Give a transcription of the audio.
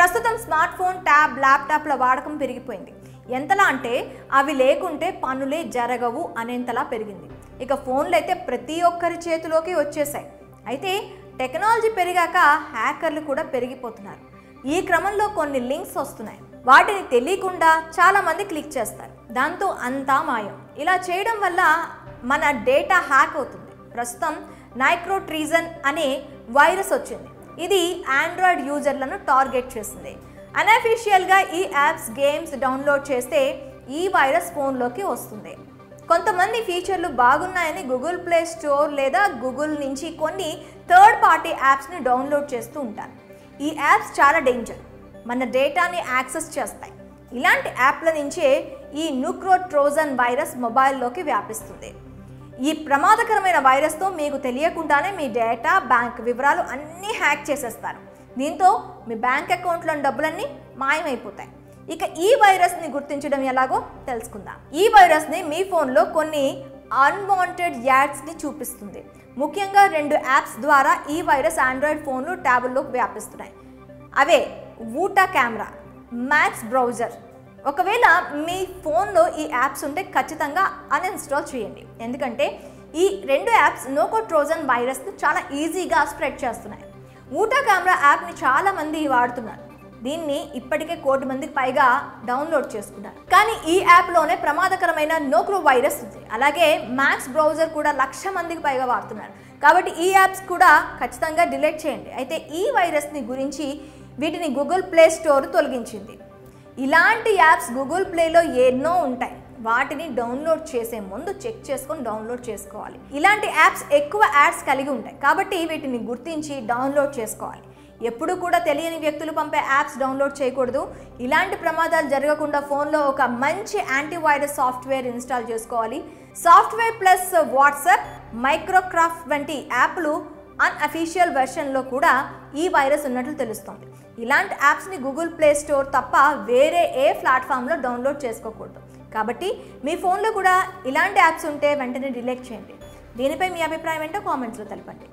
ప్రస్తుతం smart phone, tab, ల్యాప్టాప్ల వాడకం పెరిగిపోయింది. ఎంతలా అంటే అవి లేకుంటే పనులే జరగవు అనేంతలా పెరిగింది. ఇక ఫోన్లు అయితే ప్రతి ఒక్కరి చేతిలోకి వచ్చేసాయి. అయితే టెక్నాలజీ పెరిగాక హ్యాకర్లు కూడా పెరిగిపోతున్నారు. ఈ క్రమంలో కొన్ని లింక్స్ వస్తున్నాయి. వాటిని తెలియకుండా చాలామంది క్లిక్ చేస్తారు. దాంతో అంతా మాయం. ఇలా చేయడం వల్ల మన డేటా హ్యాక్ అవుతుంది. ప్రస్తుతం నైక్రోట్రీజన్ అనే వైరస్ వచ్చింది. ఇది ఆండ్రాయిడ్ యూజర్లను టార్గెట్ చేస్తుంది. అన్అఫీషియల్గా ఈ యాప్స్, గేమ్స్ డౌన్లోడ్ చేస్తే ఈ వైరస్ ఫోన్లోకి వస్తుంది. కొంతమంది ఫీచర్లు బాగున్నాయని గూగుల్ ప్లే స్టోర్ లేదా గూగుల్ నుంచి కొన్ని థర్డ్ పార్టీ యాప్స్ని డౌన్లోడ్ చేస్తూ ఉంటారు. ఈ యాప్స్ చాలా డేంజర్. మన డేటాని యాక్సెస్ చేస్తాయి. ఇలాంటి యాప్ల నుంచే ఈ నైక్రోట్రోజన్ వైరస్ మొబైల్లోకి వ్యాపిస్తుంది. ఈ ప్రమాదకరమైన వైరస్తో మీకు తెలియకుండానే మీ డేటా, బ్యాంక్ వివరాలు అన్నీ హ్యాక్ చేసేస్తారు. దీంతో మీ బ్యాంక్ అకౌంట్లోని డబ్బులన్నీ మాయమైపోతాయి. ఇక ఈ వైరస్ని గుర్తించడం ఎలాగో తెలుసుకుందాం. ఈ వైరస్ని మీ ఫోన్లో కొన్ని అన్వాంటెడ్ యాడ్స్ని చూపిస్తుంది. ముఖ్యంగా 2 యాప్స్ ద్వారా ఈ వైరస్ ఆండ్రాయిడ్ ఫోన్లు, ట్యాబుల్లో వ్యాపిస్తున్నాయి. అవే వూటా కెమెరా, మ్యాక్స్ బ్రౌజర్. ఒకవేళ మీ ఫోన్లో ఈ యాప్స్ ఉంటే ఖచ్చితంగా అన్ఇన్స్టాల్ చేయండి. ఎందుకంటే ఈ 2 యాప్స్ నైక్రోట్రోజన్ వైరస్ను చాలా ఈజీగా స్ప్రెడ్ చేస్తున్నాయి. వూటా కెమెరా యాప్ని చాలామంది వాడుతున్నారు. దీన్ని ఇప్పటికే 1 కోటి మందికి పైగా డౌన్లోడ్ చేసుకున్నారు. కానీ ఈ యాప్లోనే ప్రమాదకరమైన నైక్రో వైరస్ ఉంది. అలాగే మ్యాక్స్ బ్రౌజర్ కూడా 1,00,000 మందికి పైగా వాడుతున్నారు. కాబట్టి ఈ యాప్స్ కూడా ఖచ్చితంగా డిలీట్ చేయండి. అయితే ఈ వైరస్ని గురించి వీటిని గూగుల్ ప్లే స్టోర్ తొలగించింది. ఇలాంటి యాప్స్ గూగుల్ ప్లేలో ఎన్నో ఉంటాయి. వాటిని డౌన్లోడ్ చేసే ముందు చెక్ చేసుకొని డౌన్లోడ్ చేసుకోవాలి. ఇలాంటి యాప్స్ ఎక్కువ యాడ్స్ కలిగి ఉంటాయి. కాబట్టి వీటిని గుర్తించి డౌన్లోడ్ చేసుకోవాలి. ఎప్పుడు కూడా తెలియని వ్యక్తులు పంపే యాప్స్ డౌన్లోడ్ చేయకూడదు. ఇలాంటి ప్రమాదాలు జరగకుండా ఫోన్లో ఒక మంచి యాంటీవైరస్ సాఫ్ట్వేర్ ఇన్స్టాల్ చేసుకోవాలి. సాఫ్ట్వేర్ ప్లస్ వాట్సాప్, మైక్రోక్రాఫ్ట్ వంటి యాప్లు అన్అఫీషియల్ వెర్షన్లో కూడా ఈ వైరస్ ఉన్నట్లు తెలుస్తుంది. ఇలాంటి యాప్స్ని గూగుల్ ప్లే స్టోర్ తప్ప వేరే ఏ ప్లాట్ఫామ్లో డౌన్లోడ్ చేసుకోకూడదు. కాబట్టి మీ ఫోన్లో కూడా ఇలాంటి యాప్స్ ఉంటే వెంటనే డిలీట్ చేయండి. దీనిపై మీ అభిప్రాయం ఏంటో కామెంట్స్లో తెలపండి.